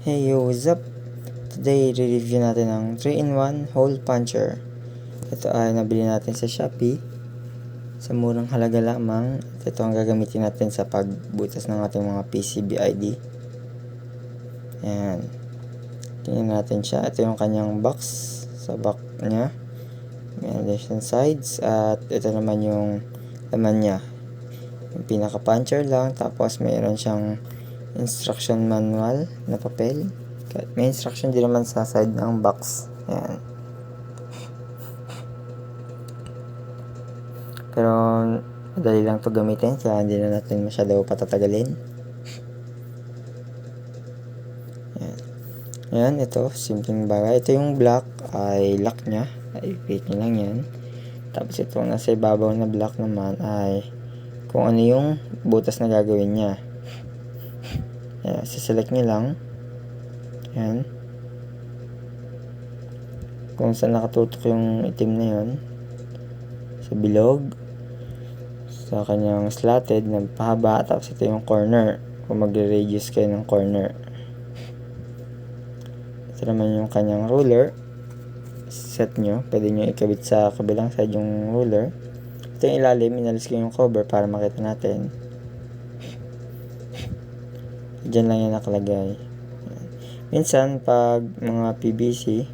Hey yo, what's up? Today, re-review natin ang 3-in-1 hole puncher. Ito ay nabili natin sa Shopee sa murang halaga lamang. Ito ang gagamitin natin sa pagbutas ng ating mga PCB ID. Ayan. Tingnan natin siya. Ito yung kanyang box. Sa back niya meron din siyang sides, at ito naman yung laman niya. Yung pinaka puncher lang, tapos mayroon siyang instruction manual na papel. May instruction din naman sa side ng box. Ayan. Pero madali lang to gamitin, kaya hindi na natin masyado patatagalin. Ayan. Ayan, ito, simpleng bagay. Ito yung block, ay lock nya. Ay, i-fit nyo lang yan. Tapos ito, nasa ibabaw na block naman ay kung ano yung butas na gagawin nya. Ayan, siselect nyo lang. Ayan. Kung saan nakatutok yung itim na yun. Sa bilog. Sa kanyang slotted na pahaba. Tapos ito yung corner. Kung magre-radius kayo ng corner. Ito naman yung kanyang ruler. Set nyo. Pwede nyo ikabit sa kabilang side yung ruler. Ito yung ilalim. Inalis ko yung cover para makita natin. Diyan lang yan nakalagay. Minsan pag mga PVC,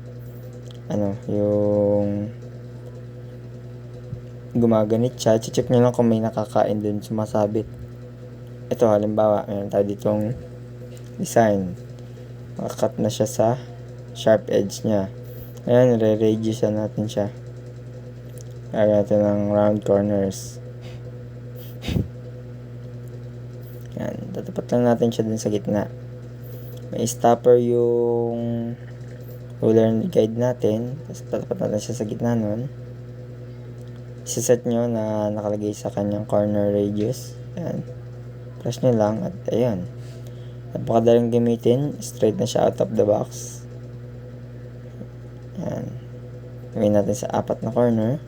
yung gumaganit siya, check nyo lang kung may nakakain dun sumasabit. Ito halimbawa, meron tayo ditong design. Makakat na siya sa sharp edge nya. Ayan, re-radius natin siya. Kaya natin ng round corners. Ayan, tatapat lang natin siya dun sa gitna. May stopper yung ruler guide natin. Tapos tatapat natin siya sa gitna nun. Siset nyo na nakalagay sa kanyang corner radius. Ayan. Press nyo lang at ayun. Napakadaling gamitin. Straight na siya out of the box. Ayan. Gawin natin sa apat na corner.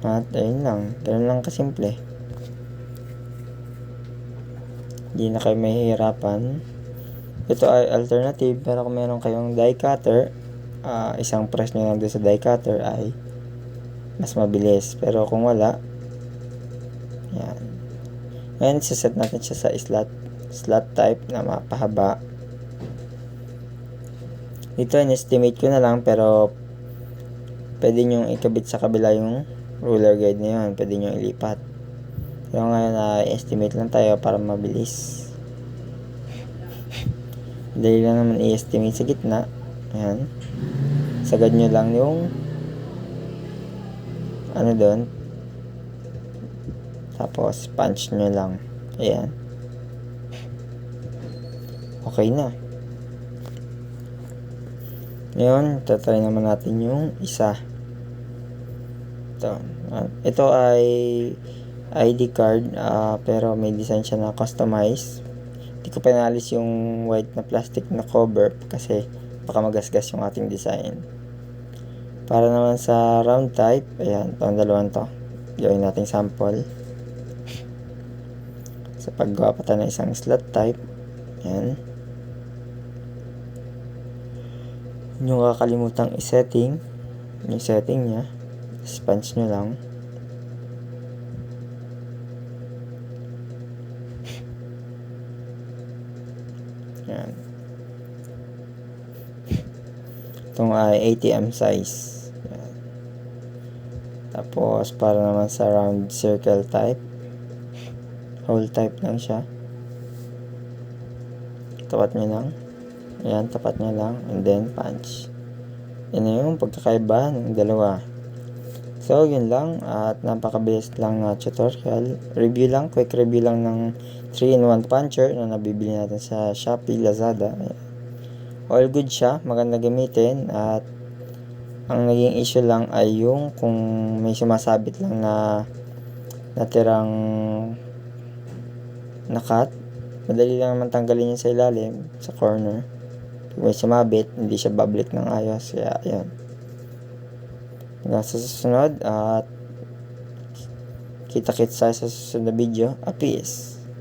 At ayun lang. Ganun lang kasimple. Hindi na kayo mahihirapan. Ito ay alternative, pero kung meron kayong die cutter, isang press nyo lang doon sa die cutter ay mas mabilis. Pero kung wala, yan. Ngayon, siset natin siya sa slot type na mapahaba. Dito, in-estimate ko na lang, pero pwede nyo ikabit sa kabila yung ruler guide na yun. Pwede nyo ilipat. Pero ngayon, estimate lang tayo para mabilis. Dali lang naman i-estimate sa gitna. Ayan. Sagad nyo lang yung doon. Tapos punch nyo lang. Ayan. Okay na. Ngayon, tatry naman natin yung isa. Ito ay ID card, pero may design siya na customize. Hindi ko pinalis yung white na plastic na cover kasi baka magasgas yung ating design. Para naman sa round type, ayan, itong dalawang to. Gawin natin sample. Sa paggawa pa tayo ng isang slot type, ayan. Yung kakalimutang i-setting, yung setting nya, punch nyo lang. Ayan. Itong ay ATM size. Ayan. Tapos para naman sa round circle type, hole type lang siya. Tapat nyo lang. Ayan, tapat nyo lang. And then punch. Yan na yung pagkakaiba ng dalawa. So, yun lang. At napakabilis lang na tutorial. Review lang. Quick review lang ng 3-in-1 puncher na nabibili natin sa Shopee, Lazada. All good siya. Maganda gamitin. At ang naging issue lang ay yung kung may sumasabit lang na natirang nakat. Madali lang naman tanggalin yun sa ilalim, sa corner. Pag may sumabit, hindi siya babalik ng ayos. Kaya, yun. Hanggang sa susunod, at Kita-kits sa susunod na video. Peace!